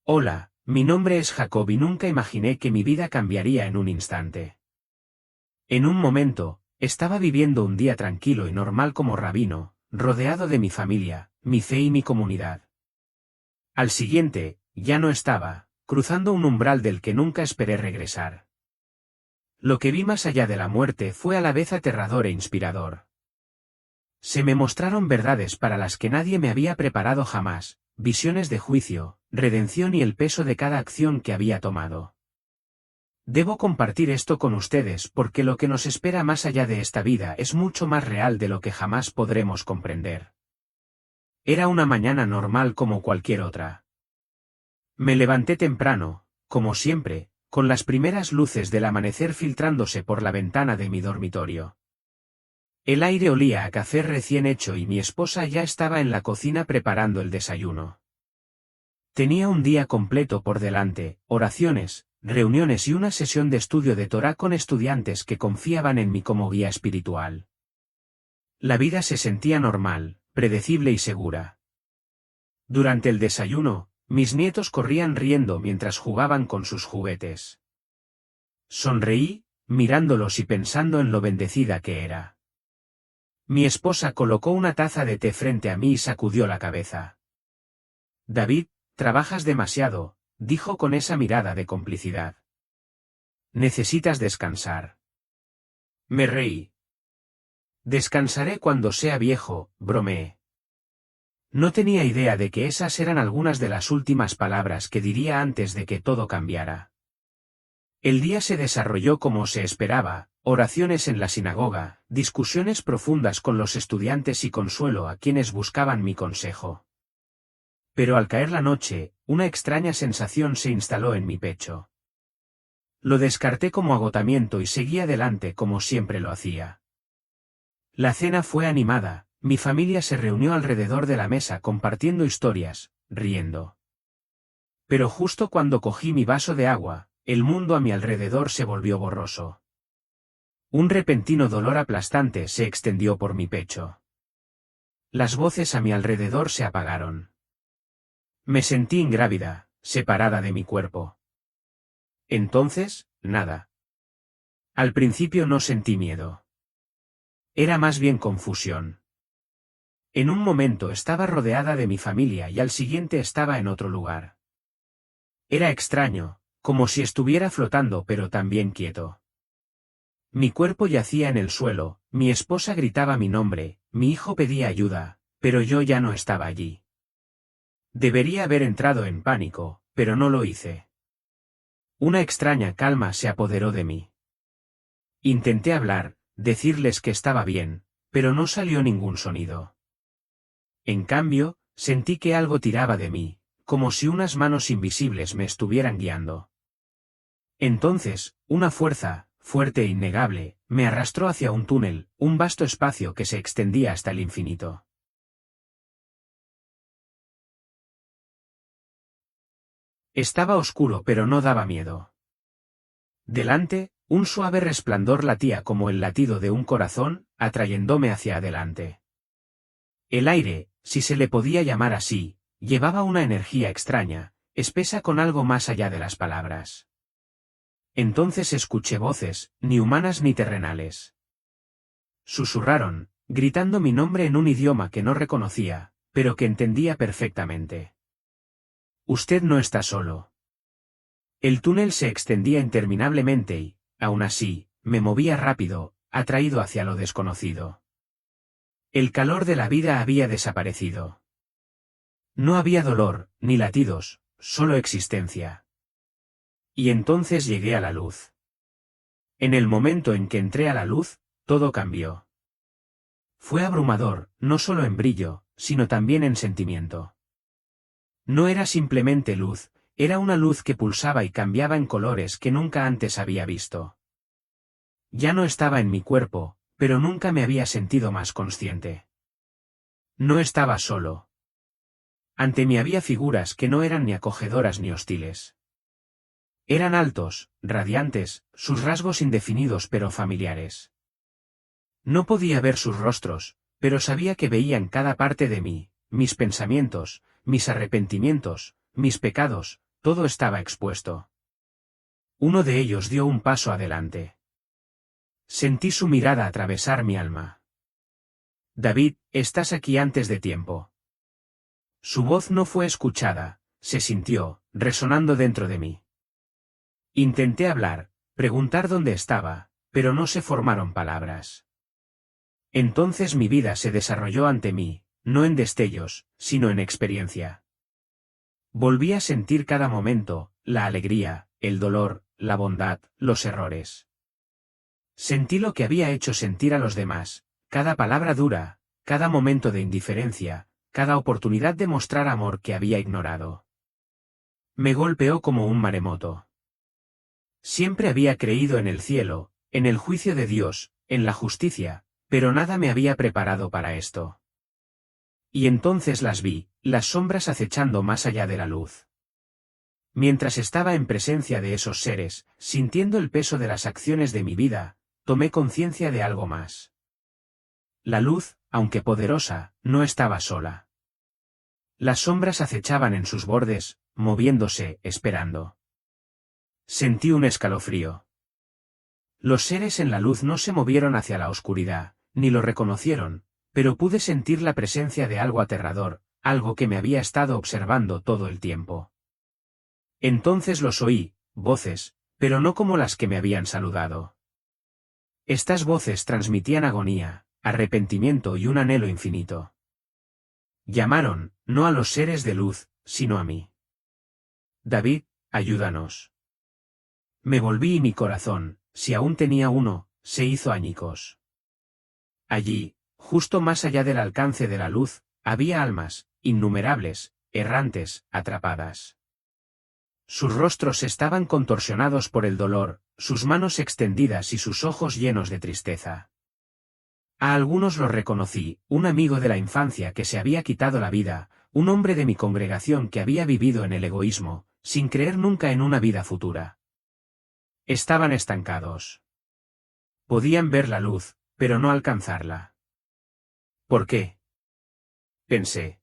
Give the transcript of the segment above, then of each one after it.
Hola, mi nombre es Jacob y nunca imaginé que mi vida cambiaría en un instante. En un momento, estaba viviendo un día tranquilo y normal como rabino, rodeado de mi familia, mi fe y mi comunidad. Al siguiente, ya no estaba, cruzando un umbral del que nunca esperé regresar. Lo que vi más allá de la muerte fue a la vez aterrador e inspirador. Se me mostraron verdades para las que nadie me había preparado jamás, visiones de juicio, redención y el peso de cada acción que había tomado. Debo compartir esto con ustedes porque lo que nos espera más allá de esta vida es mucho más real de lo que jamás podremos comprender. Era una mañana normal como cualquier otra. Me levanté temprano, como siempre, con las primeras luces del amanecer filtrándose por la ventana de mi dormitorio. El aire olía a café recién hecho y mi esposa ya estaba en la cocina preparando el desayuno. Tenía un día completo por delante, oraciones, reuniones y una sesión de estudio de Torá con estudiantes que confiaban en mí como guía espiritual. La vida se sentía normal, predecible y segura. Durante el desayuno, mis nietos corrían riendo mientras jugaban con sus juguetes. Sonreí, mirándolos y pensando en lo bendecida que era. Mi esposa colocó una taza de té frente a mí y sacudió la cabeza. David, trabajas demasiado, dijo con esa mirada de complicidad. Necesitas descansar. Me reí. Descansaré cuando sea viejo, bromeé. No tenía idea de que esas eran algunas de las últimas palabras que diría antes de que todo cambiara. El día se desarrolló como se esperaba, oraciones en la sinagoga, discusiones profundas con los estudiantes y consuelo a quienes buscaban mi consejo. Pero al caer la noche, una extraña sensación se instaló en mi pecho. Lo descarté como agotamiento y seguí adelante como siempre lo hacía. La cena fue animada, mi familia se reunió alrededor de la mesa compartiendo historias, riendo. Pero justo cuando cogí mi vaso de agua, el mundo a mi alrededor se volvió borroso. Un repentino dolor aplastante se extendió por mi pecho. Las voces a mi alrededor se apagaron. Me sentí ingrávida, separada de mi cuerpo. Entonces, nada. Al principio no sentí miedo. Era más bien confusión. En un momento estaba rodeada de mi familia y al siguiente estaba en otro lugar. Era extraño, como si estuviera flotando pero también quieto. Mi cuerpo yacía en el suelo, mi esposa gritaba mi nombre, mi hijo pedía ayuda, pero yo ya no estaba allí. Debería haber entrado en pánico, pero no lo hice. Una extraña calma se apoderó de mí. Intenté hablar, decirles que estaba bien, pero no salió ningún sonido. En cambio, sentí que algo tiraba de mí, como si unas manos invisibles me estuvieran guiando. Entonces, una fuerza, fuerte e innegable, me arrastró hacia un túnel, un vasto espacio que se extendía hasta el infinito. Estaba oscuro pero no daba miedo. Delante, un suave resplandor latía como el latido de un corazón, atrayéndome hacia adelante. El aire, si se le podía llamar así, llevaba una energía extraña, espesa con algo más allá de las palabras. Entonces escuché voces, ni humanas ni terrenales. Susurraron, gritando mi nombre en un idioma que no reconocía, pero que entendía perfectamente. Usted no está solo. El túnel se extendía interminablemente y, aún así, me movía rápido, atraído hacia lo desconocido. El calor de la vida había desaparecido. No había dolor, ni latidos, solo existencia. Y entonces llegué a la luz. En el momento en que entré a la luz, todo cambió. Fue abrumador, no solo en brillo, sino también en sentimiento. No era simplemente luz, era una luz que pulsaba y cambiaba en colores que nunca antes había visto. Ya no estaba en mi cuerpo, pero nunca me había sentido más consciente. No estaba solo. Ante mí había figuras que no eran ni acogedoras ni hostiles. Eran altos, radiantes, sus rasgos indefinidos pero familiares. No podía ver sus rostros, pero sabía que veían cada parte de mí, mis pensamientos, mis arrepentimientos, mis pecados, todo estaba expuesto. Uno de ellos dio un paso adelante. Sentí su mirada atravesar mi alma. David, estás aquí antes de tiempo. Su voz no fue escuchada, se sintió, resonando dentro de mí. Intenté hablar, preguntar dónde estaba, pero no se formaron palabras. Entonces mi vida se desarrolló ante mí, no en destellos, sino en experiencia. Volví a sentir cada momento, la alegría, el dolor, la bondad, los errores. Sentí lo que había hecho sentir a los demás, cada palabra dura, cada momento de indiferencia, cada oportunidad de mostrar amor que había ignorado. Me golpeó como un maremoto. Siempre había creído en el cielo, en el juicio de Dios, en la justicia, pero nada me había preparado para esto. Y entonces las vi, las sombras acechando más allá de la luz. Mientras estaba en presencia de esos seres, sintiendo el peso de las acciones de mi vida, tomé conciencia de algo más. La luz, aunque poderosa, no estaba sola. Las sombras acechaban en sus bordes, moviéndose, esperando. Sentí un escalofrío. Los seres en la luz no se movieron hacia la oscuridad, ni lo reconocieron, pero pude sentir la presencia de algo aterrador, algo que me había estado observando todo el tiempo. Entonces los oí, voces, pero no como las que me habían saludado. Estas voces transmitían agonía, arrepentimiento y un anhelo infinito. Llamaron, no a los seres de luz, sino a mí. David, ayúdanos. Me volví y mi corazón, si aún tenía uno, se hizo añicos. Allí, justo más allá del alcance de la luz, había almas, innumerables, errantes, atrapadas. Sus rostros estaban contorsionados por el dolor, sus manos extendidas y sus ojos llenos de tristeza. A algunos los reconocí, un amigo de la infancia que se había quitado la vida, un hombre de mi congregación que había vivido en el egoísmo, sin creer nunca en una vida futura. Estaban estancados. Podían ver la luz, pero no alcanzarla. ¿Por qué? Pensé.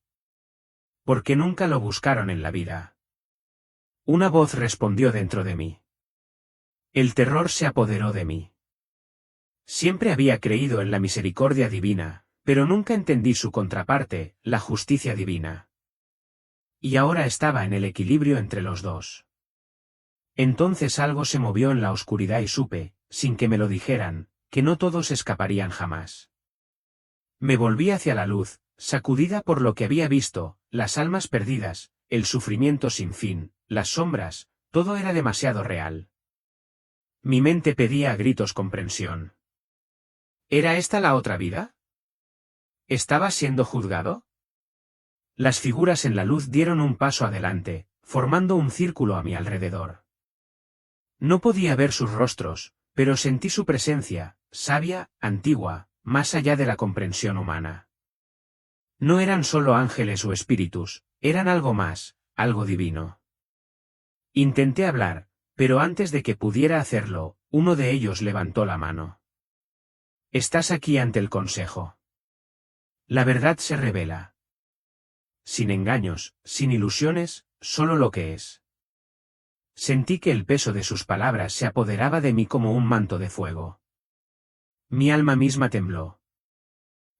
Porque nunca lo buscaron en la vida. Una voz respondió dentro de mí. El terror se apoderó de mí. Siempre había creído en la misericordia divina, pero nunca entendí su contraparte, la justicia divina. Y ahora estaba en el equilibrio entre los dos. Entonces algo se movió en la oscuridad y supe, sin que me lo dijeran, que no todos escaparían jamás. Me volví hacia la luz, sacudida por lo que había visto, las almas perdidas, el sufrimiento sin fin, las sombras, todo era demasiado real. Mi mente pedía a gritos comprensión. ¿Era esta la otra vida? ¿Estaba siendo juzgado? Las figuras en la luz dieron un paso adelante, formando un círculo a mi alrededor. No podía ver sus rostros, pero sentí su presencia, sabia, antigua, más allá de la comprensión humana. No eran solo ángeles o espíritus, eran algo más, algo divino. Intenté hablar, pero antes de que pudiera hacerlo, uno de ellos levantó la mano. Estás aquí ante el consejo. La verdad se revela. Sin engaños, sin ilusiones, solo lo que es. Sentí que el peso de sus palabras se apoderaba de mí como un manto de fuego. Mi alma misma tembló.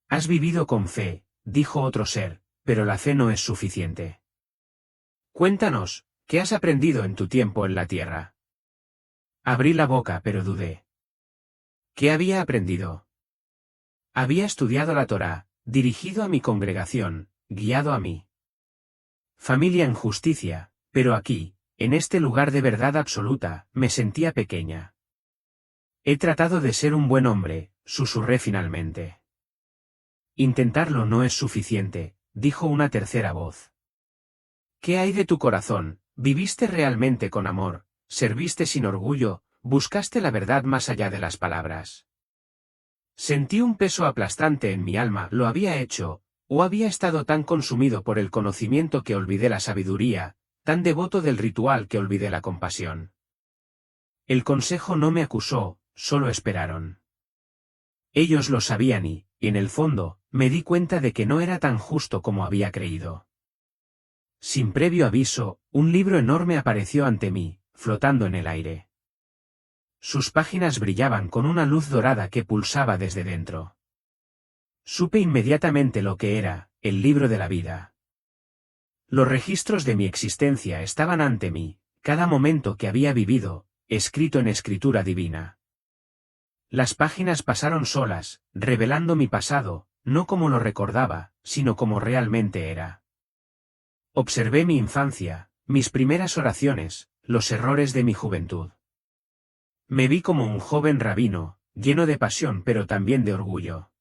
Has vivido con fe, dijo otro ser, pero la fe no es suficiente. Cuéntanos, ¿qué has aprendido en tu tiempo en la tierra? Abrí la boca pero dudé. ¿Qué había aprendido? Había estudiado la Torá, dirigido a mi congregación, guiado a mí. Familia en justicia, pero aquí, en este lugar de verdad absoluta, me sentía pequeña. He tratado de ser un buen hombre, susurré finalmente. Intentarlo no es suficiente, dijo una tercera voz. ¿Qué hay de tu corazón? ¿Viviste realmente con amor? ¿Serviste sin orgullo? ¿Buscaste la verdad más allá de las palabras? Sentí un peso aplastante en mi alma. ¿Lo había hecho, o había estado tan consumido por el conocimiento que olvidé la sabiduría, tan devoto del ritual que olvidé la compasión? El consejo no me acusó, solo esperaron. Ellos lo sabían y, en el fondo, me di cuenta de que no era tan justo como había creído. Sin previo aviso, un libro enorme apareció ante mí, flotando en el aire. Sus páginas brillaban con una luz dorada que pulsaba desde dentro. Supe inmediatamente lo que era, el libro de la vida. Los registros de mi existencia estaban ante mí, cada momento que había vivido, escrito en escritura divina. Las páginas pasaron solas, revelando mi pasado, no como lo recordaba, sino como realmente era. Observé mi infancia, mis primeras oraciones, los errores de mi juventud. Me vi como un joven rabino, lleno de pasión pero también de orgullo.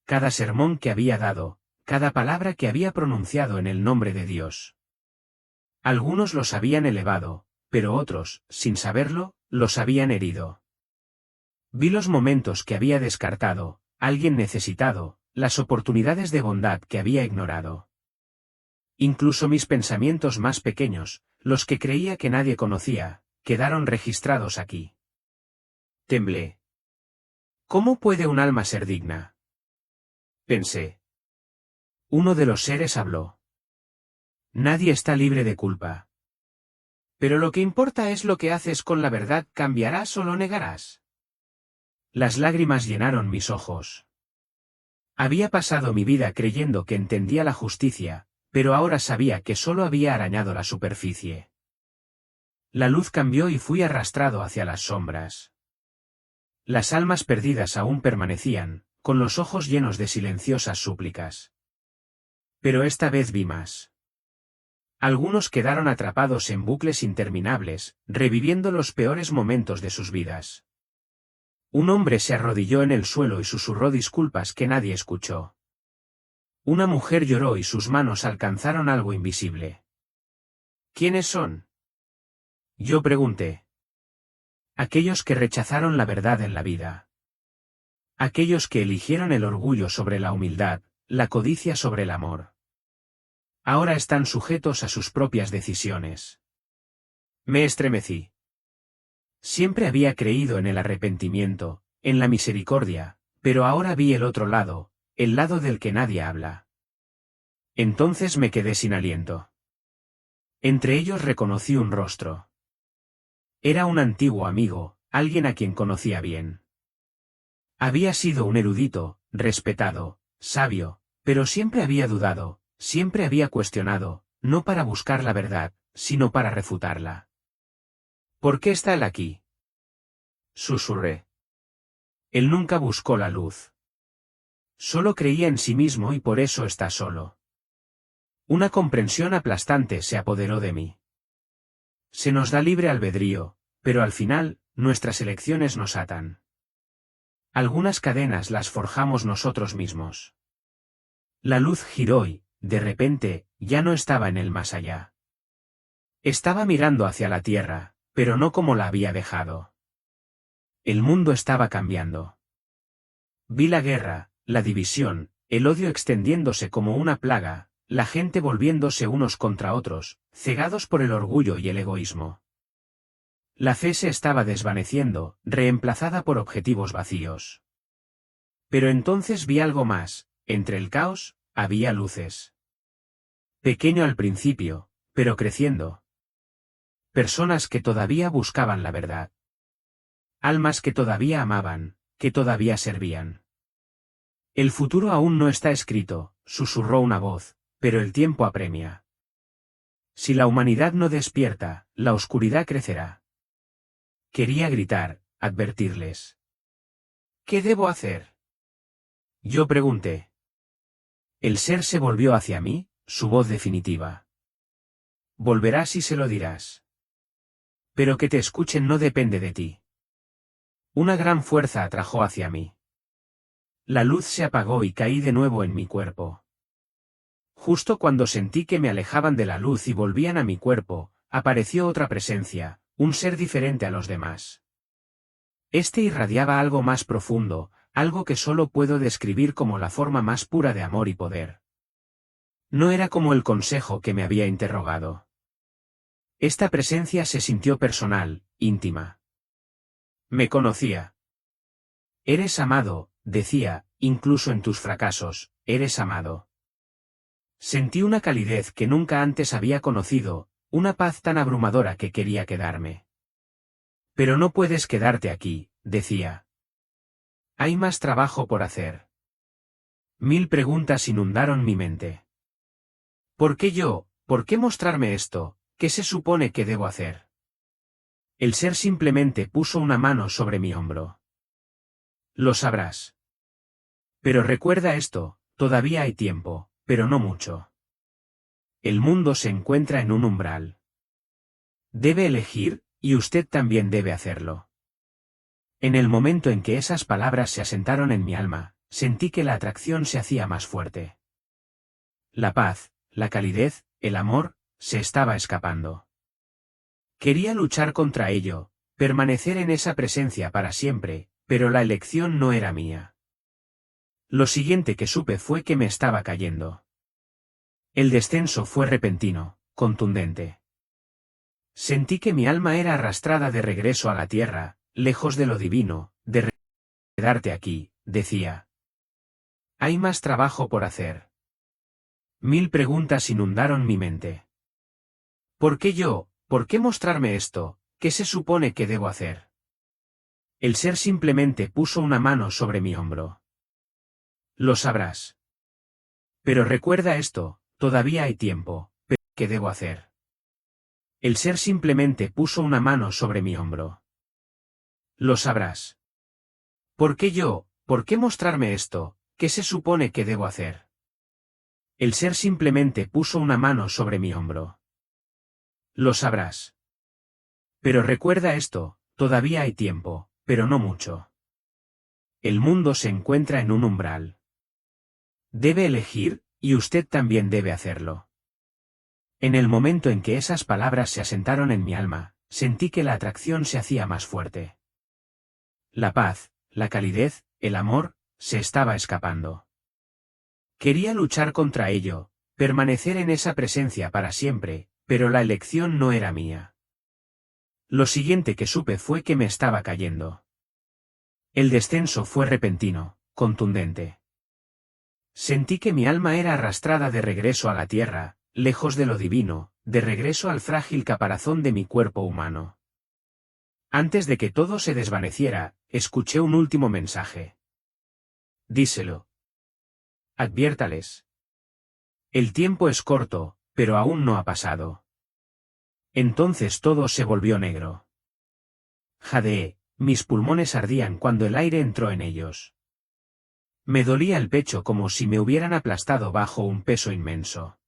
Cada sermón que había dado, cada palabra que había pronunciado en el nombre de Dios. Algunos los habían elevado, pero otros, sin saberlo, los habían herido. Vi los momentos que había descartado, alguien necesitado, las oportunidades de bondad que había ignorado. Incluso mis pensamientos más pequeños, los que creía que nadie conocía, quedaron registrados aquí. Temblé. ¿Cómo puede un alma ser digna? Pensé. Uno de los seres habló. Nadie está libre de culpa. Pero lo que importa es lo que haces con la verdad, ¿cambiarás o lo negarás? Las lágrimas llenaron mis ojos. Había pasado mi vida creyendo que entendía la justicia, pero ahora sabía que solo había arañado la superficie. La luz cambió y fui arrastrado hacia las sombras. Las almas perdidas aún permanecían, con los ojos llenos de silenciosas súplicas. Pero esta vez vi más. Algunos quedaron atrapados en bucles interminables, reviviendo los peores momentos de sus vidas. Un hombre se arrodilló en el suelo y susurró disculpas que nadie escuchó. Una mujer lloró y sus manos alcanzaron algo invisible. ¿Quiénes son? Yo pregunté. Aquellos que rechazaron la verdad en la vida. Aquellos que eligieron el orgullo sobre la humildad, la codicia sobre el amor. Ahora están sujetos a sus propias decisiones. Me estremecí. Siempre había creído en el arrepentimiento, en la misericordia, pero ahora vi el otro lado, el lado del que nadie habla. Entonces me quedé sin aliento. Entre ellos reconocí un rostro. Era un antiguo amigo, alguien a quien conocía bien. Había sido un erudito, respetado, sabio, pero siempre había dudado, siempre había cuestionado, no para buscar la verdad, sino para refutarla. ¿Por qué está él aquí? Susurré. Él nunca buscó la luz. Solo creía en sí mismo y por eso está solo. Una comprensión aplastante se apoderó de mí. Se nos da libre albedrío, pero al final, nuestras elecciones nos atan. Algunas cadenas las forjamos nosotros mismos. La luz giró y, de repente, ya no estaba en el más allá. Estaba mirando hacia la tierra, pero no como la había dejado. El mundo estaba cambiando. Vi la guerra, la división, el odio extendiéndose como una plaga, la gente volviéndose unos contra otros, cegados por el orgullo y el egoísmo. La fe se estaba desvaneciendo, reemplazada por objetivos vacíos. Pero entonces vi algo más, entre el caos, había luces. Pequeño al principio, pero creciendo. Personas que todavía buscaban la verdad. Almas que todavía amaban, que todavía servían. El futuro aún no está escrito, susurró una voz, pero el tiempo apremia. Si la humanidad no despierta, la oscuridad crecerá. Quería gritar, advertirles. ¿Qué debo hacer? Yo pregunté. El ser se volvió hacia mí, su voz definitiva. Volverás y se lo dirás. Pero que te escuchen no depende de ti. Una gran fuerza atrajo hacia mí. La luz se apagó y caí de nuevo en mi cuerpo. Justo cuando sentí que me alejaban de la luz y volvían a mi cuerpo, apareció otra presencia, un ser diferente a los demás. Este irradiaba algo más profundo, algo que solo puedo describir como la forma más pura de amor y poder. No era como el consejo que me había interrogado. Esta presencia se sintió personal, íntima. Me conocía. Eres amado, decía, incluso en tus fracasos, eres amado. Sentí una calidez que nunca antes había conocido, una paz tan abrumadora que quería quedarme. Pero no puedes quedarte aquí, decía. Hay más trabajo por hacer. 1000 preguntas inundaron mi mente. ¿Por qué yo? ¿Por qué mostrarme esto? ¿Qué se supone que debo hacer? El ser simplemente puso una mano sobre mi hombro. Lo sabrás. Pero recuerda esto, todavía hay tiempo, pero no mucho. El mundo se encuentra en un umbral. Debe elegir, y usted también debe hacerlo. En el momento en que esas palabras se asentaron en mi alma, sentí que la atracción se hacía más fuerte. La paz, la calidez, el amor, se estaba escapando. Quería luchar contra ello, permanecer en esa presencia para siempre, pero la elección no era mía. Lo siguiente que supe fue que me estaba cayendo. El descenso fue repentino, contundente. Sentí que mi alma era arrastrada de regreso a la tierra, lejos de lo divino, de quedarte aquí, decía. Hay más trabajo por hacer. 1000 preguntas inundaron mi mente. ¿Por qué yo? ¿Por qué mostrarme esto? ¿Qué se supone que debo hacer? El ser simplemente puso una mano sobre mi hombro. Lo sabrás. Pero recuerda esto, todavía hay tiempo, pero ¿qué debo hacer? El ser simplemente puso una mano sobre mi hombro. Lo sabrás. ¿Por qué yo? ¿Por qué mostrarme esto? ¿Qué se supone que debo hacer? El ser simplemente puso una mano sobre mi hombro. Lo sabrás. Pero recuerda esto, todavía hay tiempo, pero no mucho. El mundo se encuentra en un umbral. Debe elegir, y usted también debe hacerlo. En el momento en que esas palabras se asentaron en mi alma, sentí que la atracción se hacía más fuerte. La paz, la calidez, el amor, se estaba escapando. Quería luchar contra ello, permanecer en esa presencia para siempre, pero la elección no era mía. Lo siguiente que supe fue que me estaba cayendo. El descenso fue repentino, contundente. Sentí que mi alma era arrastrada de regreso a la tierra, lejos de lo divino, de regreso al frágil caparazón de mi cuerpo humano. Antes de que todo se desvaneciera, escuché un último mensaje. Díselo. Adviértales. El tiempo es corto, pero aún no ha pasado. Entonces todo se volvió negro. Jadeé, mis pulmones ardían cuando el aire entró en ellos. Me dolía el pecho como si me hubieran aplastado bajo un peso inmenso.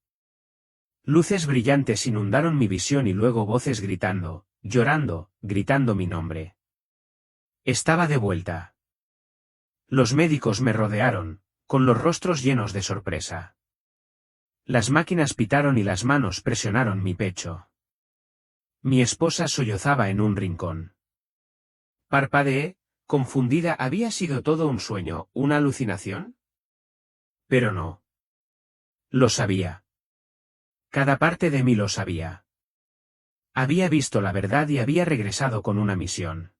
Luces brillantes inundaron mi visión y luego voces gritando, llorando, gritando mi nombre. Estaba de vuelta. Los médicos me rodearon, con los rostros llenos de sorpresa. Las máquinas pitaron y las manos presionaron mi pecho. Mi esposa sollozaba en un rincón. Parpadeé, confundida. ¿Había sido todo un sueño, una alucinación? Pero no. Lo sabía. Cada parte de mí lo sabía. Había visto la verdad y había regresado con una misión.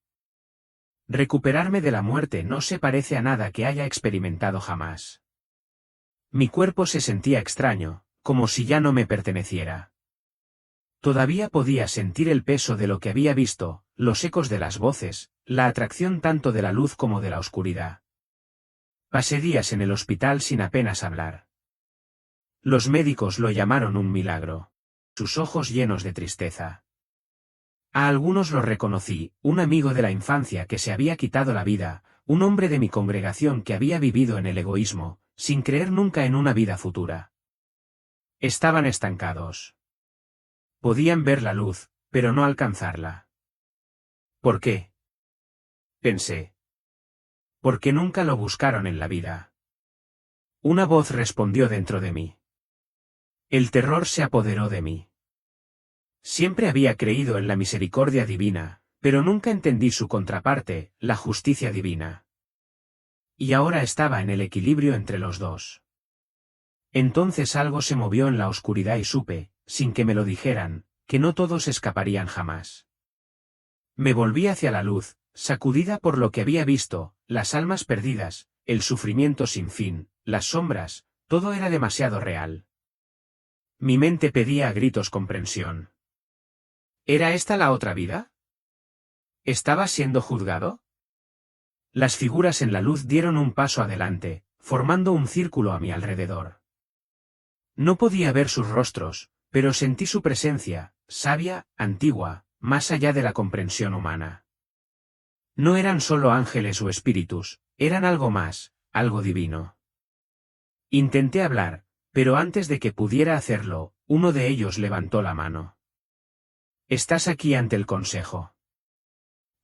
Recuperarme de la muerte no se parece a nada que haya experimentado jamás. Mi cuerpo se sentía extraño, como si ya no me perteneciera. Todavía podía sentir el peso de lo que había visto, los ecos de las voces, la atracción tanto de la luz como de la oscuridad. Pasé días en el hospital sin apenas hablar. Los médicos lo llamaron un milagro. Sus ojos llenos de tristeza. A algunos los reconocí, un amigo de la infancia que se había quitado la vida, un hombre de mi congregación que había vivido en el egoísmo, sin creer nunca en una vida futura. Estaban estancados. Podían ver la luz, pero no alcanzarla. ¿Por qué? Pensé. Porque nunca lo buscaron en la vida. Una voz respondió dentro de mí. El terror se apoderó de mí. Siempre había creído en la misericordia divina, pero nunca entendí su contraparte, la justicia divina. Y ahora estaba en el equilibrio entre los dos. Entonces algo se movió en la oscuridad y supe, sin que me lo dijeran, que no todos escaparían jamás. Me volví hacia la luz, sacudida por lo que había visto, las almas perdidas, el sufrimiento sin fin, las sombras, todo era demasiado real. Mi mente pedía a gritos comprensión. ¿Era esta la otra vida? ¿Estaba siendo juzgado? Las figuras en la luz dieron un paso adelante, formando un círculo a mi alrededor. No podía ver sus rostros, pero sentí su presencia, sabia, antigua, más allá de la comprensión humana. No eran solo ángeles o espíritus, eran algo más, algo divino. Intenté hablar, pero antes de que pudiera hacerlo, uno de ellos levantó la mano. Estás aquí ante el consejo.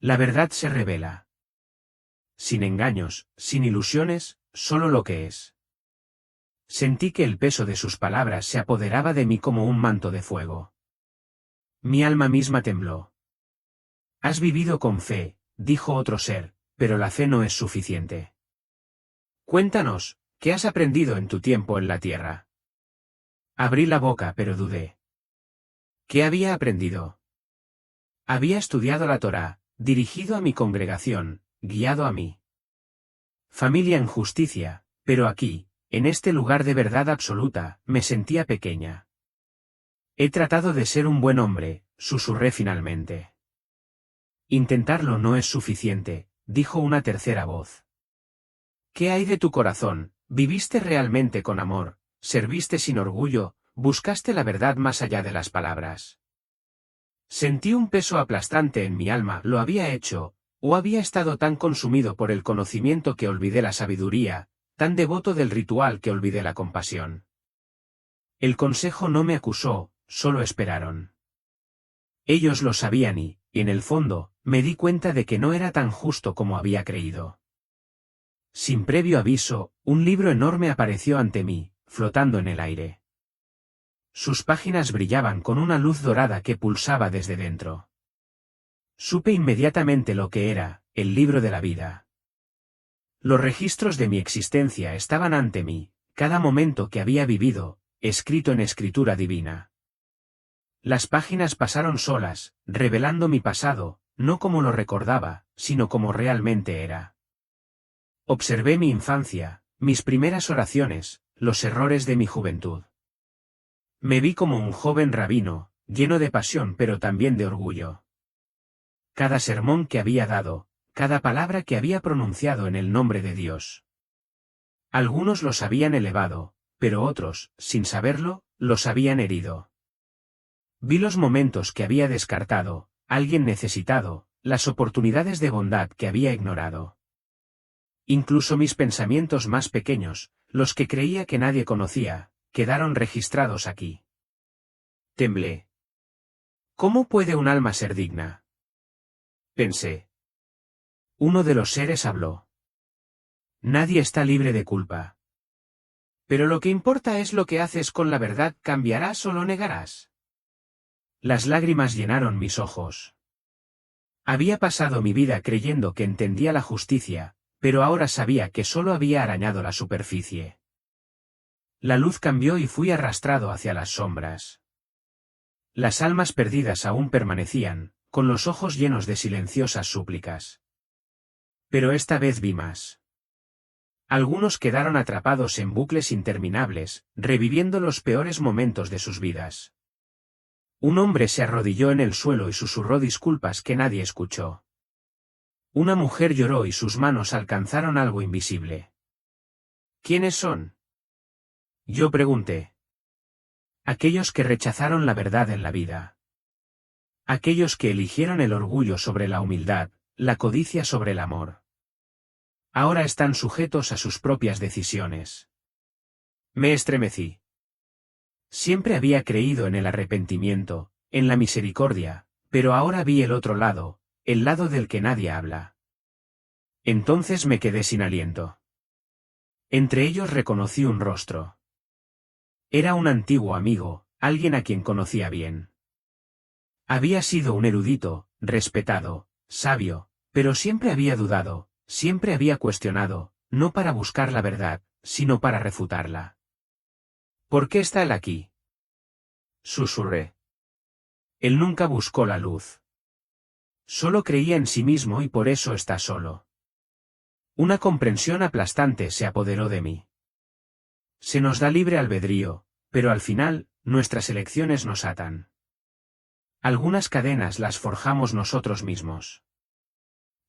La verdad se revela. Sin engaños, sin ilusiones, solo lo que es. Sentí que el peso de sus palabras se apoderaba de mí como un manto de fuego. Mi alma misma tembló. Has vivido con fe, dijo otro ser, pero la fe no es suficiente. Cuéntanos, ¿qué has aprendido en tu tiempo en la tierra? Abrí la boca pero dudé. ¿Qué había aprendido? Había estudiado la Torá, dirigido a mi congregación, guiado a mí. Familia en justicia, pero aquí, en este lugar de verdad absoluta, me sentía pequeña. He tratado de ser un buen hombre, susurré finalmente. Intentarlo no es suficiente, dijo una tercera voz. ¿Qué hay de tu corazón? ¿Viviste realmente con amor? ¿Serviste sin orgullo? ¿Buscaste la verdad más allá de las palabras? Sentí un peso aplastante en mi alma. ¿Lo había hecho, o había estado tan consumido por el conocimiento que olvidé la sabiduría, tan devoto del ritual que olvidé la compasión? El consejo no me acusó, solo esperaron. Ellos lo sabían y, en el fondo, me di cuenta de que no era tan justo como había creído. Sin previo aviso, un libro enorme apareció ante mí, flotando en el aire. Sus páginas brillaban con una luz dorada que pulsaba desde dentro. Supe inmediatamente lo que era, el libro de la vida. Los registros de mi existencia estaban ante mí, cada momento que había vivido, escrito en escritura divina. Las páginas pasaron solas, revelando mi pasado, no como lo recordaba, sino como realmente era. Observé mi infancia, mis primeras oraciones, los errores de mi juventud. Me vi como un joven rabino, lleno de pasión pero también de orgullo. Cada sermón que había dado, cada palabra que había pronunciado en el nombre de Dios. Algunos los habían elevado, pero otros, sin saberlo, los habían herido. Vi los momentos que había descartado, alguien necesitado, las oportunidades de bondad que había ignorado. Incluso mis pensamientos más pequeños, los que creía que nadie conocía, quedaron registrados aquí. Temblé. ¿Cómo puede un alma ser digna? Pensé. Uno de los seres habló. Nadie está libre de culpa. Pero lo que importa es lo que haces con la verdad. ¿Cambiarás o lo negarás? Las lágrimas llenaron mis ojos. Había pasado mi vida creyendo que entendía la justicia, pero ahora sabía que solo había arañado la superficie. La luz cambió y fui arrastrado hacia las sombras. Las almas perdidas aún permanecían, con los ojos llenos de silenciosas súplicas. Pero esta vez vi más. Algunos quedaron atrapados en bucles interminables, reviviendo los peores momentos de sus vidas. Un hombre se arrodilló en el suelo y susurró disculpas que nadie escuchó. Una mujer lloró y sus manos alcanzaron algo invisible. ¿Quiénes son? Yo pregunté. Aquellos que rechazaron la verdad en la vida. Aquellos que eligieron el orgullo sobre la humildad, la codicia sobre el amor. Ahora están sujetos a sus propias decisiones. Me estremecí. Siempre había creído en el arrepentimiento, en la misericordia, pero ahora vi el otro lado, el lado del que nadie habla. Entonces me quedé sin aliento. Entre ellos reconocí un rostro. Era un antiguo amigo, alguien a quien conocía bien. Había sido un erudito, respetado, sabio, pero siempre había dudado, siempre había cuestionado, no para buscar la verdad, sino para refutarla. ¿Por qué está él aquí? Susurré. Él nunca buscó la luz. Solo creía en sí mismo y por eso está solo. Una comprensión aplastante se apoderó de mí. Se nos da libre albedrío, pero al final, nuestras elecciones nos atan. Algunas cadenas las forjamos nosotros mismos.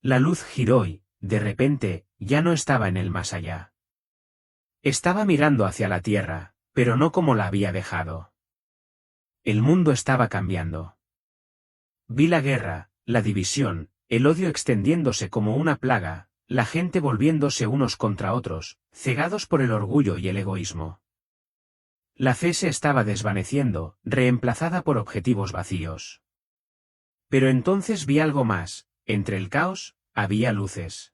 La luz giró y, de repente, ya no estaba en el más allá. Estaba mirando hacia la tierra, pero no como la había dejado. El mundo estaba cambiando. Vi la guerra, la división, el odio extendiéndose como una plaga, la gente volviéndose unos contra otros, cegados por el orgullo y el egoísmo. La fe se estaba desvaneciendo, reemplazada por objetivos vacíos. Pero entonces vi algo más, entre el caos, había luces.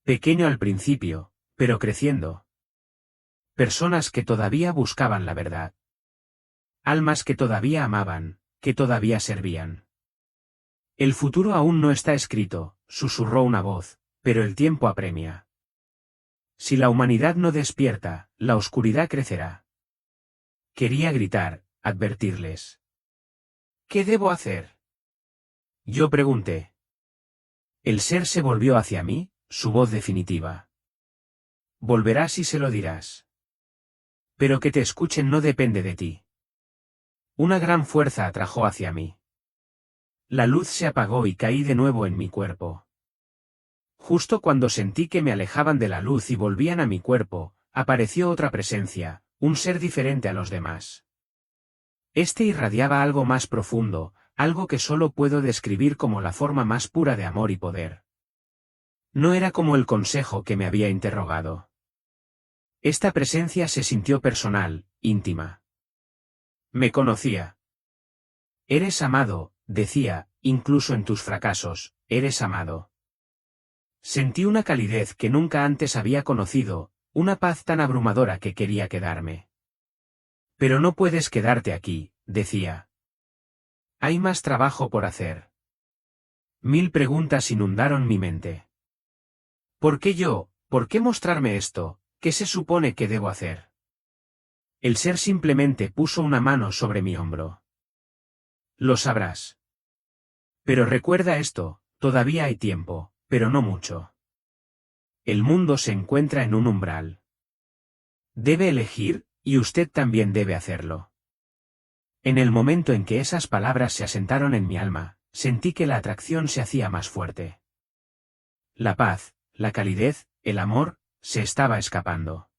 Pequeño al principio, pero creciendo. Personas que todavía buscaban la verdad. Almas que todavía amaban, que todavía servían. El futuro aún no está escrito, susurró una voz, pero el tiempo apremia. Si la humanidad no despierta, la oscuridad crecerá. Quería gritar, advertirles. ¿Qué debo hacer? Yo pregunté. El ser se volvió hacia mí, su voz definitiva. Volverás y se lo dirás. Pero que te escuchen no depende de ti. Una gran fuerza atrajo hacia mí. La luz se apagó y caí de nuevo en mi cuerpo. Justo cuando sentí que me alejaban de la luz y volvían a mi cuerpo, apareció otra presencia, un ser diferente a los demás. Este irradiaba algo más profundo, algo que solo puedo describir como la forma más pura de amor y poder. No era como el consejo que me había interrogado. Esta presencia se sintió personal, íntima. Me conocía. Eres amado, decía, incluso en tus fracasos, eres amado. Sentí una calidez que nunca antes había conocido, una paz tan abrumadora que quería quedarme. Pero no puedes quedarte aquí, decía. Hay más trabajo por hacer. 1000 preguntas inundaron mi mente. ¿Por qué yo? ¿Por qué mostrarme esto? ¿Qué se supone que debo hacer? El ser simplemente puso una mano sobre mi hombro. Lo sabrás. Pero recuerda esto, todavía hay tiempo, pero no mucho. El mundo se encuentra en un umbral. Debe elegir, y usted también debe hacerlo. En el momento en que esas palabras se asentaron en mi alma, sentí que la atracción se hacía más fuerte. La paz, la calidez, el amor, se estaba escapando.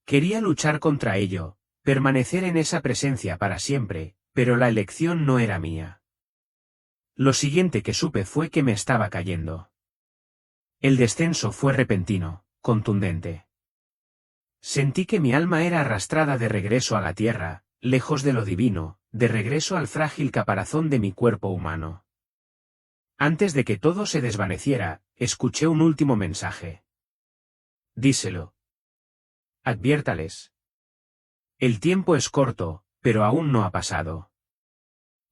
Quería luchar contra ello, permanecer en esa presencia para siempre, pero la elección no era mía. Lo siguiente que supe fue que me estaba cayendo. El descenso fue repentino, contundente. Sentí que mi alma era arrastrada de regreso a la tierra, lejos de lo divino, de regreso al frágil caparazón de mi cuerpo humano. Antes de que todo se desvaneciera, escuché un último mensaje. Díselo. Adviértales. El tiempo es corto, pero aún no ha pasado.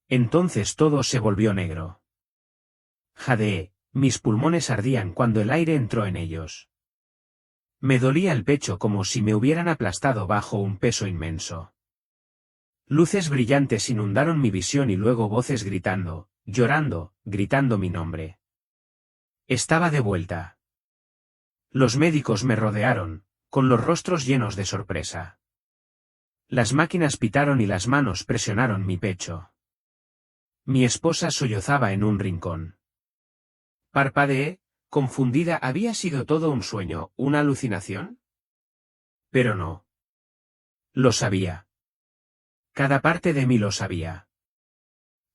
Entonces todo se volvió negro. Jadeé, mis pulmones ardían cuando el aire entró en ellos. Me dolía el pecho como si me hubieran aplastado bajo un peso inmenso. Luces brillantes inundaron mi visión y luego voces gritando, llorando, gritando mi nombre. Estaba de vuelta. Los médicos me rodearon, con los rostros llenos de sorpresa. Las máquinas pitaron y las manos presionaron mi pecho. Mi esposa sollozaba en un rincón. Parpadeé, confundida. ¿Había sido todo un sueño, una alucinación? Pero no. Lo sabía. Cada parte de mí lo sabía.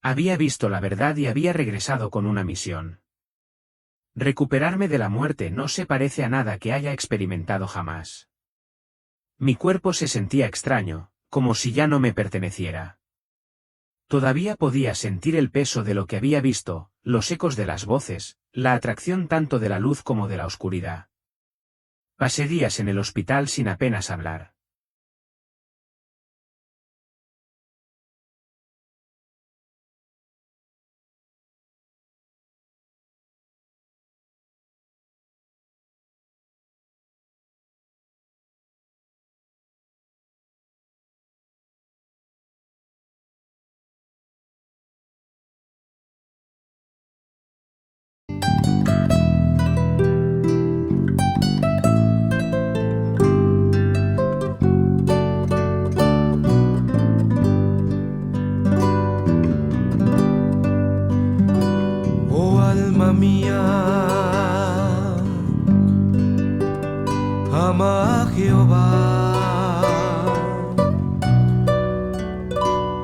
Había visto la verdad y había regresado con una misión. Recuperarme de la muerte no se parece a nada que haya experimentado jamás. Mi cuerpo se sentía extraño, como si ya no me perteneciera. Todavía podía sentir el peso de lo que había visto, los ecos de las voces, la atracción tanto de la luz como de la oscuridad. Pasé días en el hospital sin apenas hablar.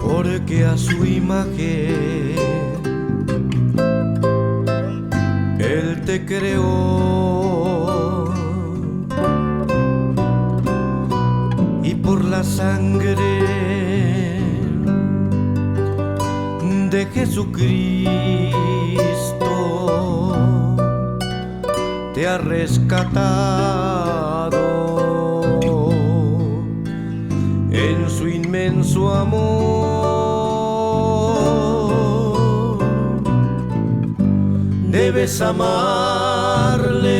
porque a su imagen Él te creó, y por la sangre de Jesucristo te ha rescatado en su inmenso amor. Debes amarle,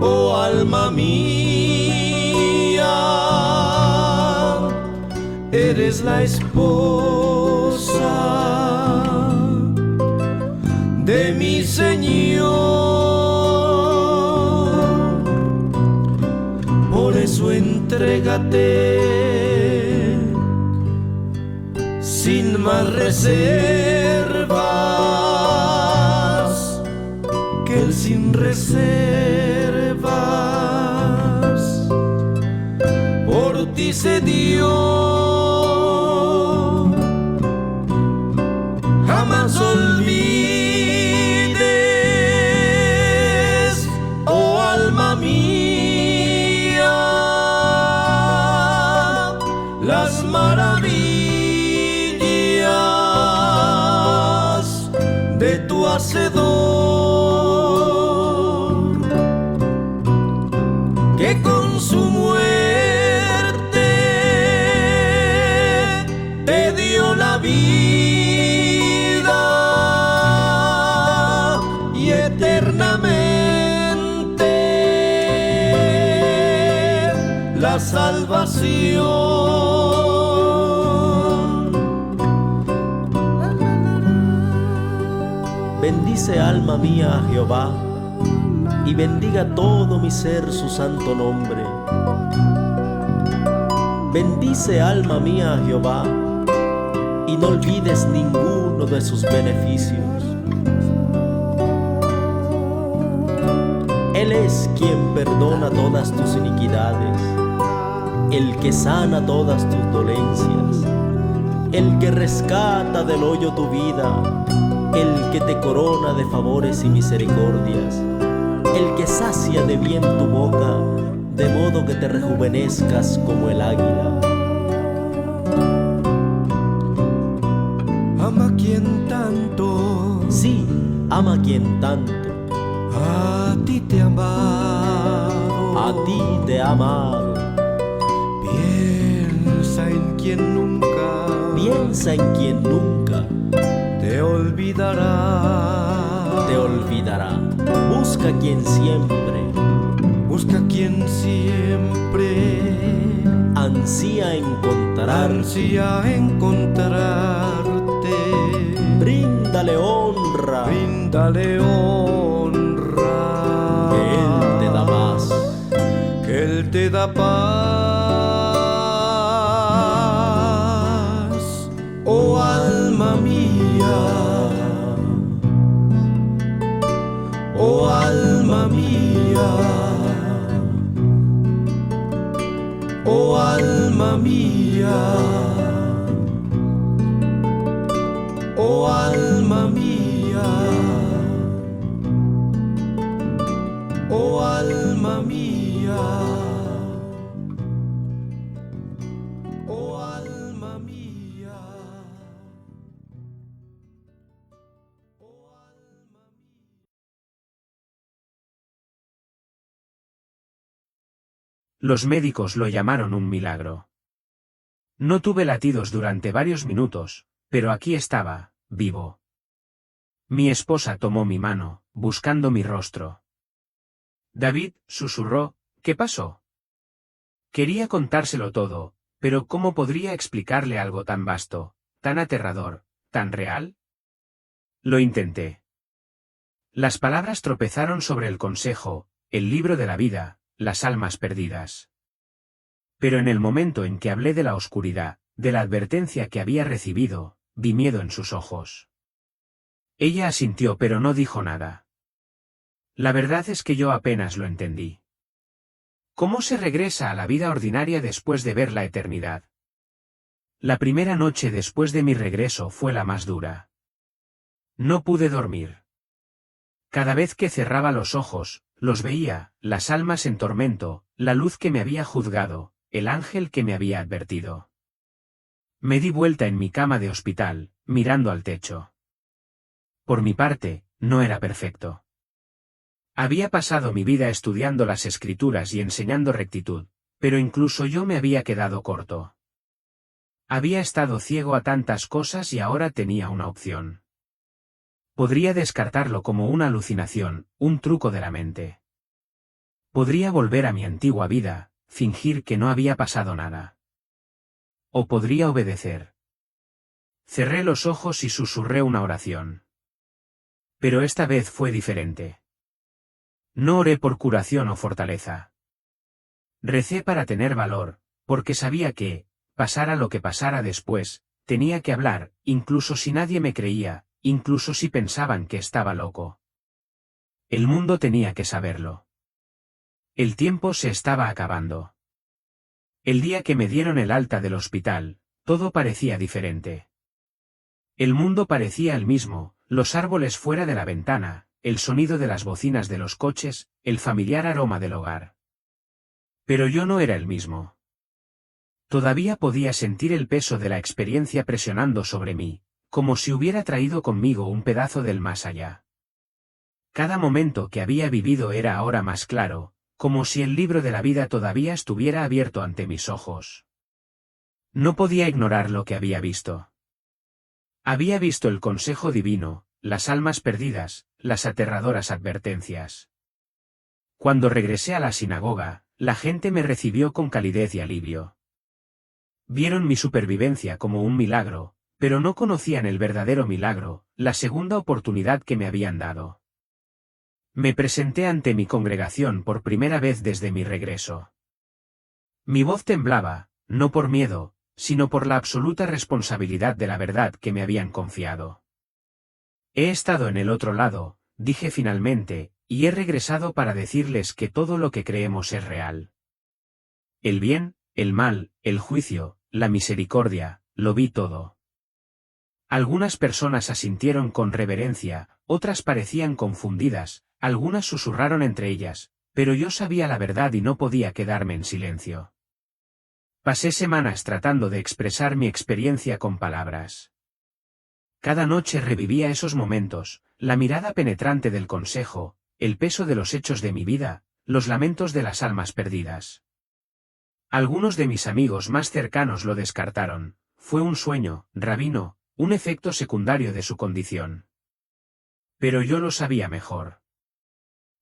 oh alma mía, eres la esposa de mi Señor, por eso entrégate sin más reservas, que Él sin reservas por ti se dio. Jamás olvides, oh alma mía, las maravillas de tu Hacedor, que con su muerte te dio la vida y eternamente la salvación. Bendice alma mía a Jehová, y bendiga todo mi ser su santo nombre. Bendice alma mía a Jehová, y no olvides ninguno de sus beneficios. Él es quien perdona todas tus iniquidades, el que sana todas tus dolencias, el que rescata del hoyo tu vida, el que te corona de favores y misericordias, el que sacia de bien tu boca, de modo que te rejuvenezcas como el águila. Ama quien tanto, sí, ama quien tanto, a ti te ha amado, a ti te ha amado. Piensa en quien nunca, piensa en quien nunca te olvidará, te olvidará. Busca quien siempre, busca quien siempre ansía encontrarte. Bríndale honra, bríndale honra, que Él te da paz, que Él te da paz, oh alma mía, oh alma mía, oh alma mía, oh alma mía, oh alma mía, oh alma mía. Los médicos lo llamaron un milagro. No tuve latidos durante varios minutos, pero aquí estaba, vivo. Mi esposa tomó mi mano, buscando mi rostro. David, susurró, ¿qué pasó? Quería contárselo todo, pero ¿cómo podría explicarle algo tan vasto, tan aterrador, tan real? Lo intenté. Las palabras tropezaron sobre el consejo, el libro de la vida, las almas perdidas. Pero en el momento en que hablé de la oscuridad, de la advertencia que había recibido, vi miedo en sus ojos. Ella asintió pero no dijo nada. La verdad es que yo apenas lo entendí. ¿Cómo se regresa a la vida ordinaria después de ver la eternidad? La primera noche después de mi regreso fue la más dura. No pude dormir. Cada vez que cerraba los ojos, los veía, las almas en tormento, la luz que me había juzgado, el ángel que me había advertido. Me di vuelta en mi cama de hospital, mirando al techo. Por mi parte, no era perfecto. Había pasado mi vida estudiando las escrituras y enseñando rectitud, pero incluso yo me había quedado corto. Había estado ciego a tantas cosas y ahora tenía una opción. Podría descartarlo como una alucinación, un truco de la mente. Podría volver a mi antigua vida, fingir que no había pasado nada. O podría obedecer. Cerré los ojos y susurré una oración. Pero esta vez fue diferente. No oré por curación o fortaleza. Recé para tener valor, porque sabía que, pasara lo que pasara después, tenía que hablar, incluso si nadie me creía, incluso si pensaban que estaba loco. El mundo tenía que saberlo. El tiempo se estaba acabando. El día que me dieron el alta del hospital, todo parecía diferente. El mundo parecía el mismo, los árboles fuera de la ventana, el sonido de las bocinas de los coches, el familiar aroma del hogar. Pero yo no era el mismo. Todavía podía sentir el peso de la experiencia presionando sobre mí, como si hubiera traído conmigo un pedazo del más allá. Cada momento que había vivido era ahora más claro, como si el libro de la vida todavía estuviera abierto ante mis ojos. No podía ignorar lo que había visto. Había visto el consejo divino, las almas perdidas, las aterradoras advertencias. Cuando regresé a la sinagoga, la gente me recibió con calidez y alivio. Vieron mi supervivencia como un milagro, pero no conocían el verdadero milagro, la segunda oportunidad que me habían dado. Me presenté ante mi congregación por primera vez desde mi regreso. Mi voz temblaba, no por miedo, sino por la absoluta responsabilidad de la verdad que me habían confiado. He estado en el otro lado, dije finalmente, y he regresado para decirles que todo lo que creemos es real. El bien, el mal, el juicio, la misericordia, lo vi todo. Algunas personas asintieron con reverencia, otras parecían confundidas, algunas susurraron entre ellas, pero yo sabía la verdad y no podía quedarme en silencio. Pasé semanas tratando de expresar mi experiencia con palabras. Cada noche revivía esos momentos, la mirada penetrante del consejo, el peso de los hechos de mi vida, los lamentos de las almas perdidas. Algunos de mis amigos más cercanos lo descartaron, fue un sueño, rabino, un efecto secundario de su condición. Pero yo lo sabía mejor.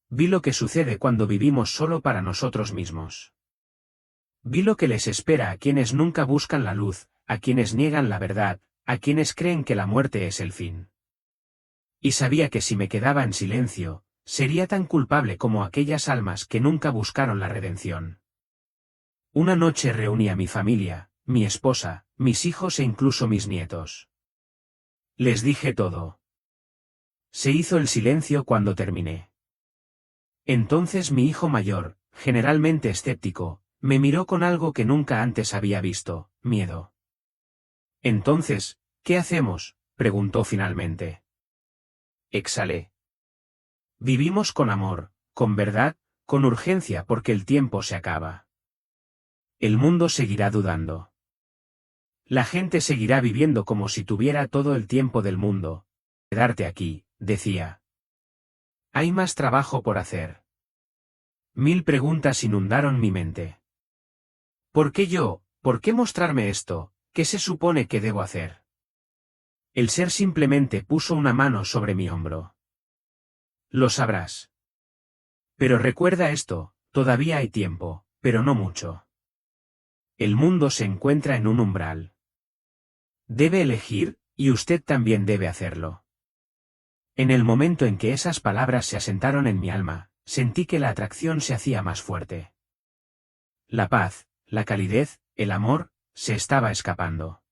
Vi lo que sucede cuando vivimos solo para nosotros mismos. Vi lo que les espera a quienes nunca buscan la luz, a quienes niegan la verdad, a quienes creen que la muerte es el fin. Y sabía que si me quedaba en silencio, sería tan culpable como aquellas almas que nunca buscaron la redención. Una noche reuní a mi familia, mi esposa, mis hijos e incluso mis nietos. Les dije todo. Se hizo el silencio cuando terminé. Entonces mi hijo mayor, generalmente escéptico, me miró con algo que nunca antes había visto, miedo. Entonces, ¿qué hacemos?, preguntó finalmente. Exhalé. Vivimos con amor, con verdad, con urgencia porque el tiempo se acaba. El mundo seguirá dudando. La gente seguirá viviendo como si tuviera todo el tiempo del mundo. Quedarte aquí, decía. Hay más trabajo por hacer. 1000 preguntas inundaron mi mente. ¿Por qué yo? ¿Por qué mostrarme esto? ¿Qué se supone que debo hacer? El ser simplemente puso una mano sobre mi hombro. Lo sabrás. Pero recuerda esto, todavía hay tiempo, pero no mucho. El mundo se encuentra en un umbral. Debe elegir, y usted también debe hacerlo. En el momento en que esas palabras se asentaron en mi alma, sentí que la atracción se hacía más fuerte. La paz, la calidez, el amor, se estaba escapando.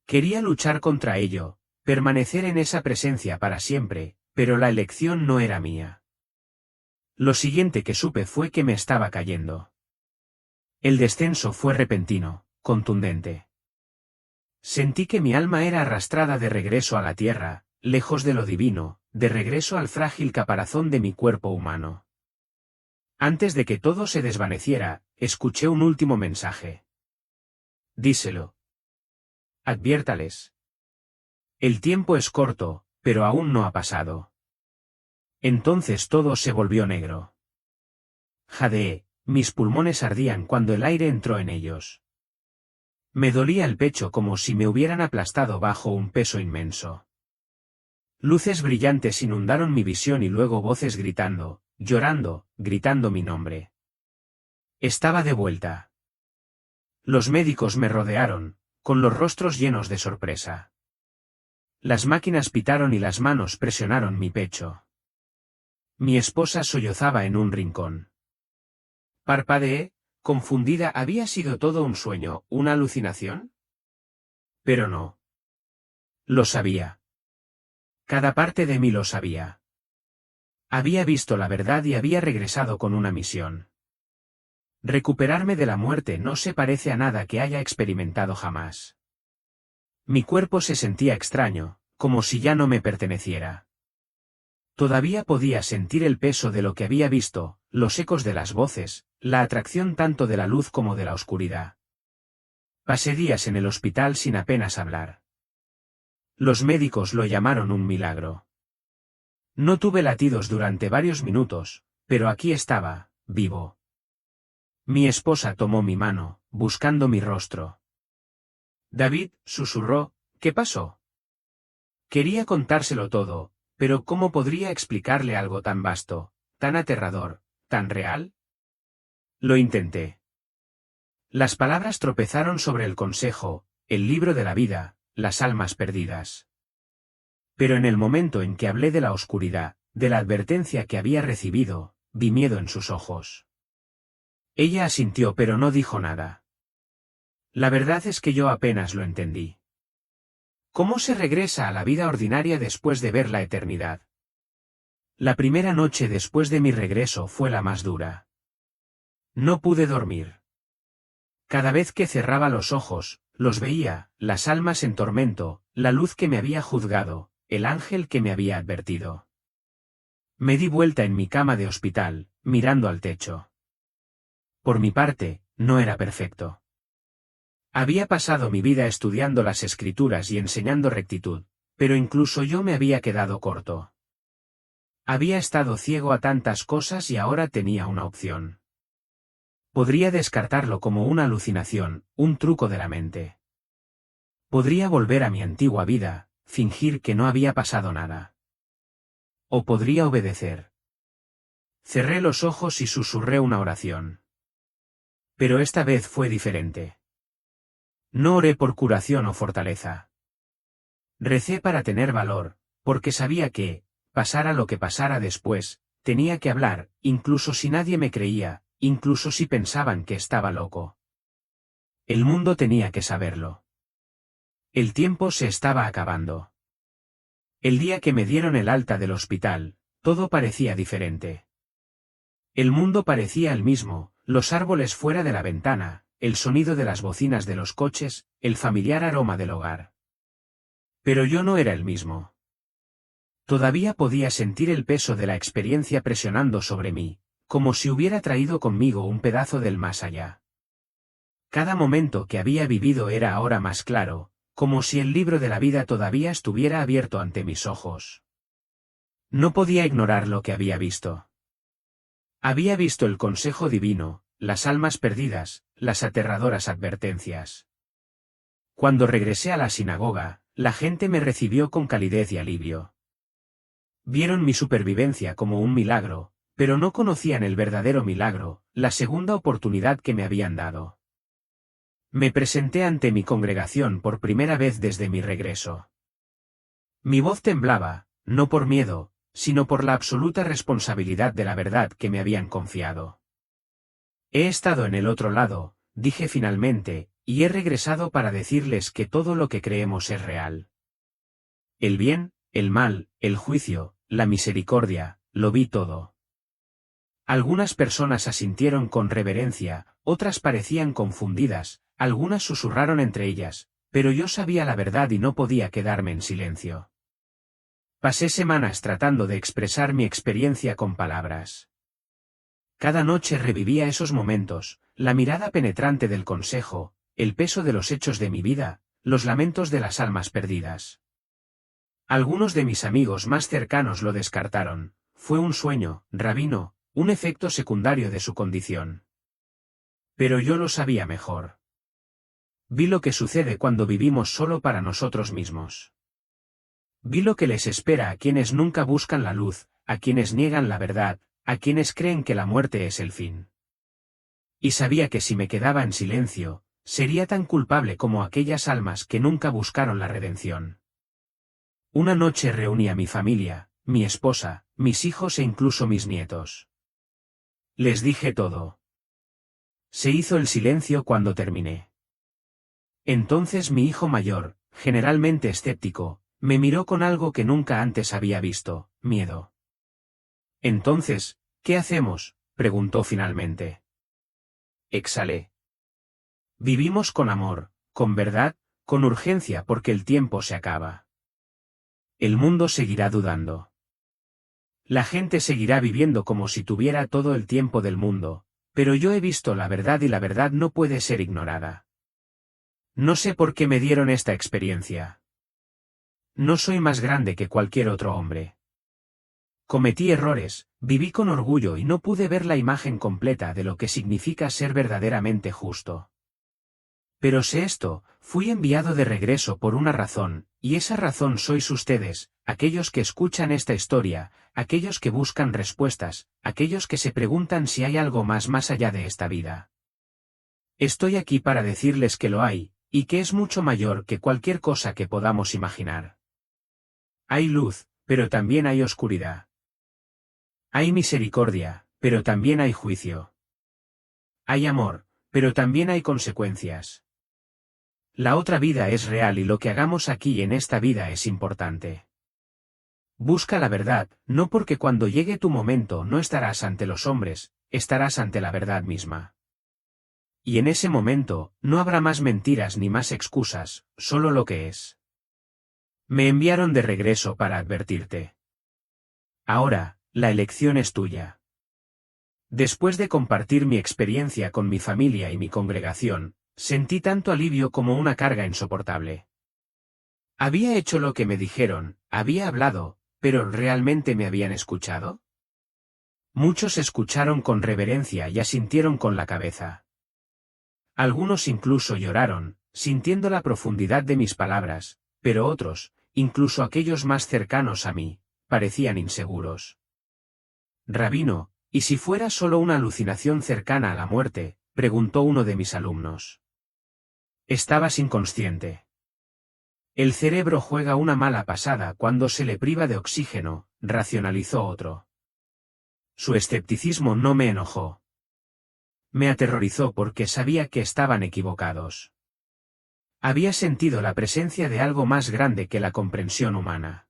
Quería luchar contra ello, permanecer en esa presencia para siempre, pero la elección no era mía. Lo siguiente que supe fue que me estaba cayendo. El descenso fue repentino, contundente. Sentí que mi alma era arrastrada de regreso a la tierra, lejos de lo divino, de regreso al frágil caparazón de mi cuerpo humano. Antes de que todo se desvaneciera, escuché un último mensaje. Díselo. Adviértales. El tiempo es corto, pero aún no ha pasado. Entonces todo se volvió negro. Jadeé, mis pulmones ardían cuando el aire entró en ellos. Me dolía el pecho como si me hubieran aplastado bajo un peso inmenso. Luces brillantes inundaron mi visión y luego voces gritando, llorando, gritando mi nombre. Estaba de vuelta. Los médicos me rodearon, con los rostros llenos de sorpresa. Las máquinas pitaron y las manos presionaron mi pecho. Mi esposa sollozaba en un rincón. Parpadeé, confundida. ¿Había sido todo un sueño, una alucinación? Pero no. Lo sabía. Cada parte de mí lo sabía. Había visto la verdad y había regresado con una misión. Recuperarme de la muerte no se parece a nada que haya experimentado jamás. Mi cuerpo se sentía extraño, como si ya no me perteneciera. Todavía podía sentir el peso de lo que había visto, los ecos de las voces, la atracción tanto de la luz como de la oscuridad. Pasé días en el hospital sin apenas hablar. Los médicos lo llamaron un milagro. No tuve latidos durante varios minutos, pero aquí estaba, vivo. Mi esposa tomó mi mano, buscando mi rostro. David, susurró, ¿qué pasó? Quería contárselo todo, pero ¿cómo podría explicarle algo tan vasto, tan aterrador, tan real? Lo intenté. Las palabras tropezaron sobre el consejo, el libro de la vida, las almas perdidas. Pero en el momento en que hablé de la oscuridad, de la advertencia que había recibido, vi miedo en sus ojos. Ella asintió pero no dijo nada. La verdad es que yo apenas lo entendí. ¿Cómo se regresa a la vida ordinaria después de ver la eternidad? La primera noche después de mi regreso fue la más dura. No pude dormir. Cada vez que cerraba los ojos, los veía, las almas en tormento, la luz que me había juzgado, el ángel que me había advertido. Me di vuelta en mi cama de hospital, mirando al techo. Por mi parte, no era perfecto. Había pasado mi vida estudiando las escrituras y enseñando rectitud, pero incluso yo me había quedado corto. Había estado ciego a tantas cosas y ahora tenía una opción. Podría descartarlo como una alucinación, un truco de la mente. Podría volver a mi antigua vida, fingir que no había pasado nada. O podría obedecer. Cerré los ojos y susurré una oración. Pero esta vez fue diferente. No oré por curación o fortaleza. Recé para tener valor, porque sabía que, pasara lo que pasara después, tenía que hablar, incluso si nadie me creía, incluso si pensaban que estaba loco. El mundo tenía que saberlo. El tiempo se estaba acabando. El día que me dieron el alta del hospital, todo parecía diferente. El mundo parecía el mismo, los árboles fuera de la ventana, el sonido de las bocinas de los coches, el familiar aroma del hogar. Pero yo no era el mismo. Todavía podía sentir el peso de la experiencia presionando sobre mí, como si hubiera traído conmigo un pedazo del más allá. Cada momento que había vivido era ahora más claro, como si el libro de la vida todavía estuviera abierto ante mis ojos. No podía ignorar lo que había visto. Había visto el consejo divino, las almas perdidas, las aterradoras advertencias. Cuando regresé a la sinagoga, la gente me recibió con calidez y alivio. Vieron mi supervivencia como un milagro, pero no conocían el verdadero milagro, la segunda oportunidad que me habían dado. Me presenté ante mi congregación por primera vez desde mi regreso. Mi voz temblaba, no por miedo, sino por la absoluta responsabilidad de la verdad que me habían confiado. He estado en el otro lado, dije finalmente, y he regresado para decirles que todo lo que creemos es real. El bien, el mal, el juicio, la misericordia, lo vi todo. Algunas personas asintieron con reverencia, otras parecían confundidas, algunas susurraron entre ellas, Pero yo sabía la verdad y no podía quedarme en silencio. Pasé semanas tratando de expresar mi experiencia con palabras. Cada noche revivía esos momentos, la mirada penetrante del consejo, el peso de los hechos de mi vida, los lamentos de las almas perdidas. Algunos de mis amigos más cercanos lo descartaron. Fue un sueño, rabino, un efecto secundario de su condición. Pero yo lo sabía mejor. Vi lo que sucede cuando vivimos solo para nosotros mismos. Vi lo que les espera a quienes nunca buscan la luz, a quienes niegan la verdad, a quienes creen que la muerte es el fin. Y sabía que si me quedaba en silencio, sería tan culpable como aquellas almas que nunca buscaron la redención. Una noche reuní a mi familia, mi esposa, mis hijos e incluso mis nietos. Les dije todo. Se hizo el silencio cuando terminé. Entonces mi hijo mayor, generalmente escéptico, me miró con algo que nunca antes había visto, miedo. Entonces, ¿qué hacemos?, preguntó finalmente. Exhalé. Vivimos con amor, con verdad, con urgencia porque el tiempo se acaba. El mundo seguirá dudando. La gente seguirá viviendo como si tuviera todo el tiempo del mundo, pero yo he visto la verdad y la verdad no puede ser ignorada. No sé por qué me dieron esta experiencia. No soy más grande que cualquier otro hombre. Cometí errores, viví con orgullo y no pude ver la imagen completa de lo que significa ser verdaderamente justo. Pero sé esto, fui enviado de regreso por una razón, y esa razón sois ustedes, aquellos que escuchan esta historia, aquellos que buscan respuestas, aquellos que se preguntan si hay algo más allá de esta vida. Estoy aquí para decirles que lo hay, y que es mucho mayor que cualquier cosa que podamos imaginar. Hay luz, pero también hay oscuridad. Hay misericordia, pero también hay juicio. Hay amor, pero también hay consecuencias. La otra vida es real y lo que hagamos aquí en esta vida es importante. Busca la verdad, no porque cuando llegue tu momento no estarás ante los hombres, estarás ante la verdad misma. Y en ese momento, no habrá más mentiras ni más excusas, solo lo que es. Me enviaron de regreso para advertirte. Ahora, la elección es tuya. Después de compartir mi experiencia con mi familia y mi congregación, sentí tanto alivio como una carga insoportable. Había hecho lo que me dijeron, había hablado, pero ¿realmente me habían escuchado? Muchos escucharon con reverencia y asintieron con la cabeza. Algunos incluso lloraron, sintiendo la profundidad de mis palabras, pero otros, incluso aquellos más cercanos a mí, parecían inseguros. Rabino, ¿y si fuera solo una alucinación cercana a la muerte?, preguntó uno de mis alumnos. Estabas inconsciente. El cerebro juega una mala pasada cuando se le priva de oxígeno, racionalizó otro. Su escepticismo no me enojó. Me aterrorizó porque sabía que estaban equivocados. Había sentido la presencia de algo más grande que la comprensión humana.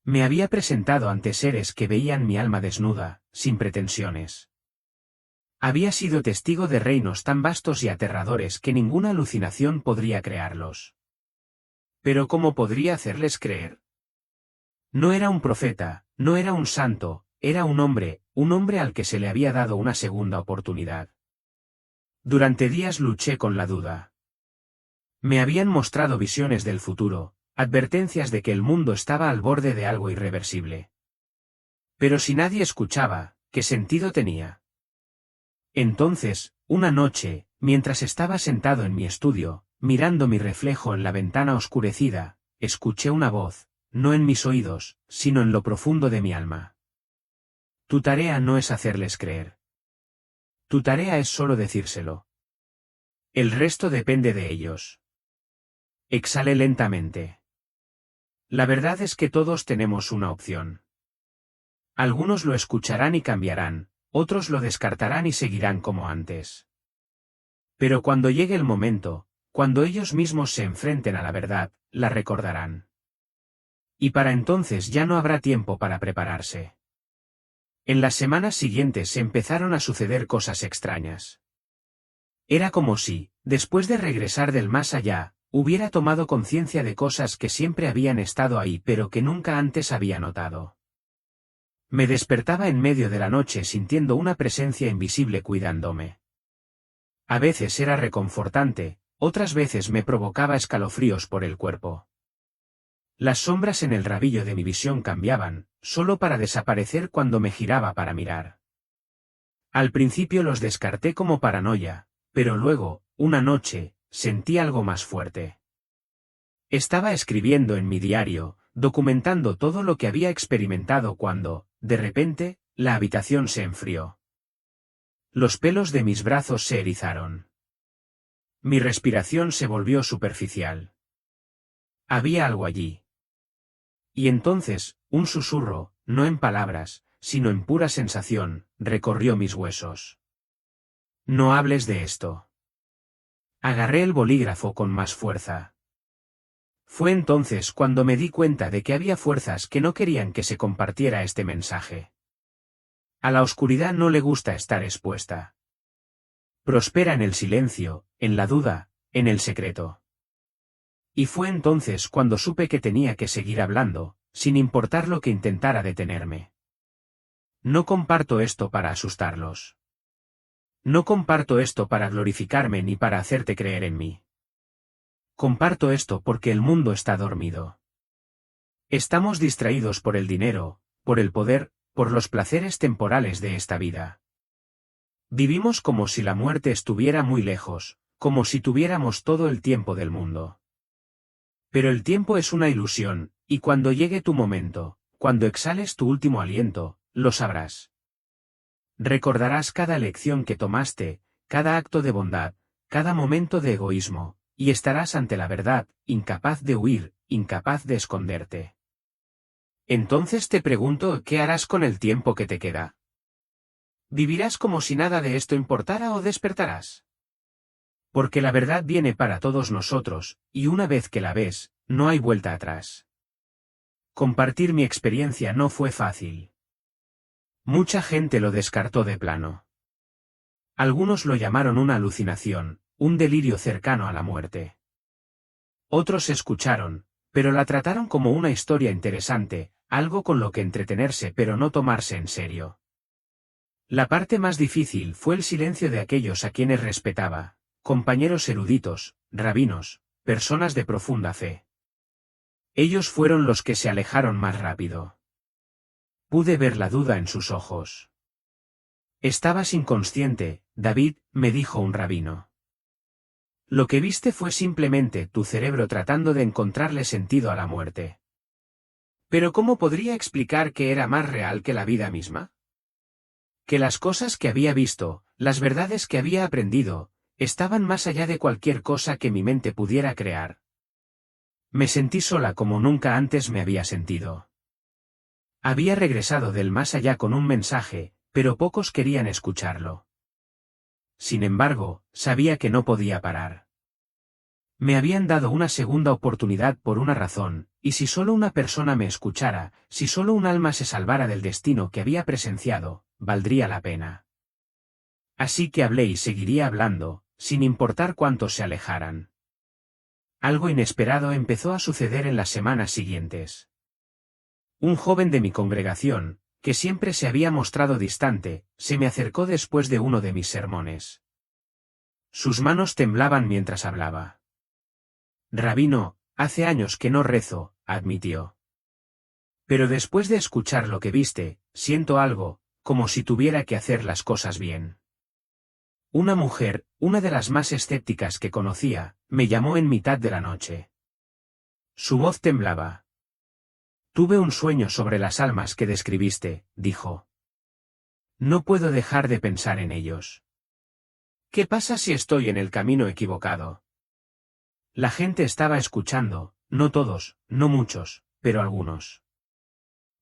Me había presentado ante seres que veían mi alma desnuda, sin pretensiones. Había sido testigo de reinos tan vastos y aterradores que ninguna alucinación podría crearlos. Pero ¿cómo podría hacerles creer? No era un profeta, no era un santo, era un hombre al que se le había dado una segunda oportunidad. Durante días luché con la duda. Me habían mostrado visiones del futuro, advertencias de que el mundo estaba al borde de algo irreversible. Pero si nadie escuchaba, ¿qué sentido tenía? Entonces, una noche, mientras estaba sentado en mi estudio, mirando mi reflejo en la ventana oscurecida, escuché una voz, no en mis oídos, sino en lo profundo de mi alma. Tu tarea no es hacerles creer. Tu tarea es solo decírselo. El resto depende de ellos. Exhalé lentamente. La verdad es que todos tenemos una opción. Algunos lo escucharán y cambiarán, otros lo descartarán y seguirán como antes. Pero cuando llegue el momento, cuando ellos mismos se enfrenten a la verdad, la recordarán. Y para entonces ya no habrá tiempo para prepararse. En las semanas siguientes empezaron a suceder cosas extrañas. Era como si, después de regresar del más allá, Hubiera tomado conciencia de cosas que siempre habían estado ahí pero que nunca antes había notado. Me despertaba en medio de la noche sintiendo una presencia invisible cuidándome. A veces era reconfortante, otras veces me provocaba escalofríos por el cuerpo. Las sombras en el rabillo de mi visión cambiaban, solo para desaparecer cuando me giraba para mirar. Al principio los descarté como paranoia, pero luego, una noche, sentí algo más fuerte. Estaba escribiendo en mi diario, documentando todo lo que había experimentado cuando, de repente, la habitación se enfrió. Los pelos de mis brazos se erizaron. Mi respiración se volvió superficial. Había algo allí. Y entonces, un susurro, no en palabras, sino en pura sensación, recorrió mis huesos. No hables de esto. Agarré el bolígrafo con más fuerza. Fue entonces cuando me di cuenta de que había fuerzas que no querían que se compartiera este mensaje. A la oscuridad no le gusta estar expuesta. Prospera en el silencio, en la duda, en el secreto. Y fue entonces cuando supe que tenía que seguir hablando, sin importar lo que intentara detenerme. No comparto esto para asustarlos. No comparto esto para glorificarme ni para hacerte creer en mí. Comparto esto porque el mundo está dormido. Estamos distraídos por el dinero, por el poder, por los placeres temporales de esta vida. Vivimos como si la muerte estuviera muy lejos, como si tuviéramos todo el tiempo del mundo. Pero el tiempo es una ilusión, y cuando llegue tu momento, cuando exhales tu último aliento, lo sabrás. Recordarás cada lección que tomaste, cada acto de bondad, cada momento de egoísmo, y estarás ante la verdad, incapaz de huir, incapaz de esconderte. Entonces te pregunto, ¿qué harás con el tiempo que te queda? ¿Vivirás como si nada de esto importara o despertarás? Porque la verdad viene para todos nosotros, y una vez que la ves, no hay vuelta atrás. Compartir mi experiencia no fue fácil. Mucha gente lo descartó de plano. Algunos lo llamaron una alucinación, un delirio cercano a la muerte. Otros escucharon, pero la trataron como una historia interesante, algo con lo que entretenerse pero no tomarse en serio. La parte más difícil fue el silencio de aquellos a quienes respetaba, compañeros eruditos, rabinos, personas de profunda fe. Ellos fueron los que se alejaron más rápido. Pude ver la duda en sus ojos. Estabas inconsciente, David, me dijo un rabino. Lo que viste fue simplemente tu cerebro tratando de encontrarle sentido a la muerte. Pero ¿cómo podría explicar que era más real que la vida misma? Que las cosas que había visto, las verdades que había aprendido, estaban más allá de cualquier cosa que mi mente pudiera crear. Me sentí sola como nunca antes me había sentido. Había regresado del más allá con un mensaje, pero pocos querían escucharlo. Sin embargo, sabía que no podía parar. Me habían dado una segunda oportunidad por una razón, y si solo una persona me escuchara, si solo un alma se salvara del destino que había presenciado, valdría la pena. Así que hablé y seguiría hablando, sin importar cuántos se alejaran. Algo inesperado empezó a suceder en las semanas siguientes. Un joven de mi congregación, que siempre se había mostrado distante, se me acercó después de uno de mis sermones. Sus manos temblaban mientras hablaba. Rabino, hace años que no rezo, admitió. Pero después de escuchar lo que viste, siento algo, como si tuviera que hacer las cosas bien. Una mujer, una de las más escépticas que conocía, me llamó en mitad de la noche. Su voz temblaba. Tuve un sueño sobre las almas que describiste, dijo. No puedo dejar de pensar en ellos. ¿Qué pasa si estoy en el camino equivocado? La gente estaba escuchando, no todos, no muchos, pero algunos.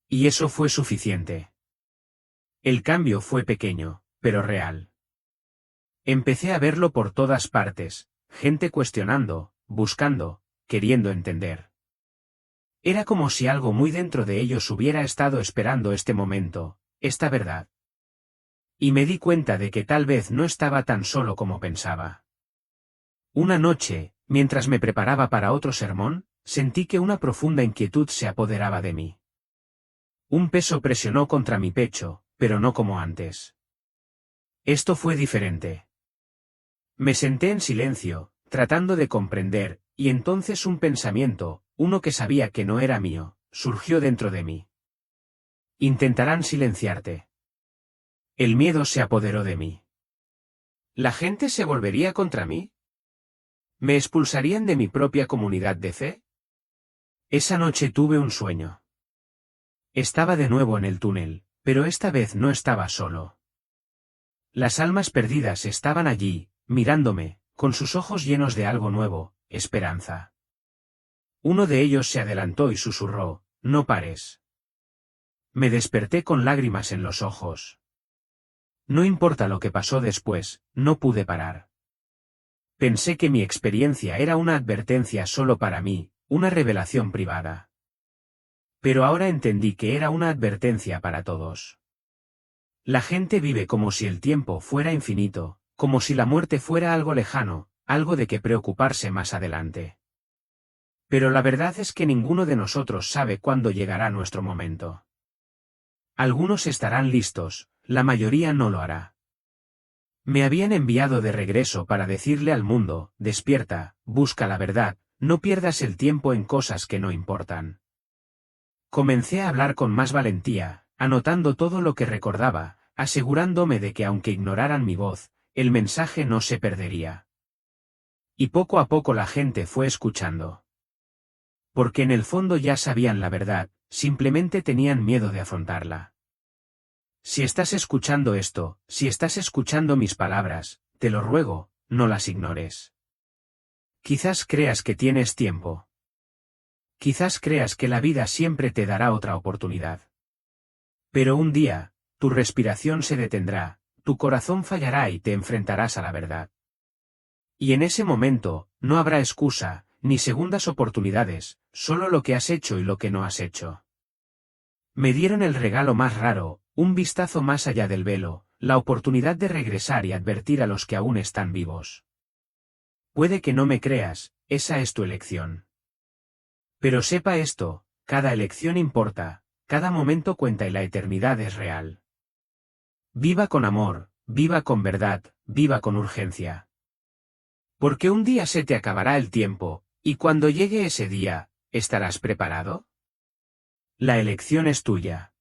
Y eso fue suficiente. El cambio fue pequeño, pero real. Empecé a verlo por todas partes, gente cuestionando, buscando, queriendo entender. Era como si algo muy dentro de ellos hubiera estado esperando este momento, esta verdad. Y me di cuenta de que tal vez no estaba tan solo como pensaba. Una noche, Mientras me preparaba para otro sermón, sentí que una profunda inquietud se apoderaba de mí. Un peso presionó contra mi pecho, pero no como antes. Esto fue diferente. Me senté en silencio, tratando de comprender, y entonces un pensamiento, uno que sabía que no era mío, surgió dentro de mí. Intentarán silenciarte. El miedo se apoderó de mí. ¿La gente se volvería contra mí? ¿Me expulsarían de mi propia comunidad de fe? Esa noche tuve un sueño. Estaba de nuevo en el túnel, pero esta vez no estaba solo. Las almas perdidas estaban allí, mirándome, con sus ojos llenos de algo nuevo, esperanza. Uno de ellos se adelantó y susurró, «No pares». Me desperté con lágrimas en los ojos. No importa lo que pasó después, no pude parar. Pensé que mi experiencia era una advertencia solo para mí, una revelación privada. Pero ahora entendí que era una advertencia para todos. La gente vive como si el tiempo fuera infinito, como si la muerte fuera algo lejano, algo de que preocuparse más adelante. Pero la verdad es que ninguno de nosotros sabe cuándo llegará nuestro momento. Algunos estarán listos, la mayoría no lo hará. Me habían enviado de regreso para decirle al mundo, despierta, busca la verdad, no pierdas el tiempo en cosas que no importan. Comencé a hablar con más valentía, anotando todo lo que recordaba, asegurándome de que aunque ignoraran mi voz, el mensaje no se perdería. Y poco a poco la gente fue escuchando. Porque en el fondo ya sabían la verdad, simplemente tenían miedo de afrontarla. Si estás escuchando esto, si estás escuchando mis palabras, te lo ruego, no las ignores. Quizás creas que tienes tiempo. Quizás creas que la vida siempre te dará otra oportunidad. Pero un día, tu respiración se detendrá, tu corazón fallará y te enfrentarás a la verdad. Y en ese momento, no habrá excusa, ni segundas oportunidades, solo lo que has hecho y lo que no has hecho. Me dieron el regalo más raro, un vistazo más allá del velo, la oportunidad de regresar y advertir a los que aún están vivos. Puede que no me creas, esa es tu elección. Pero sepa esto, cada elección importa, cada momento cuenta y la eternidad es real. Viva con amor, viva con verdad, viva con urgencia. Porque un día se te acabará el tiempo, y cuando llegue ese día, ¿estarás preparado? La elección es tuya.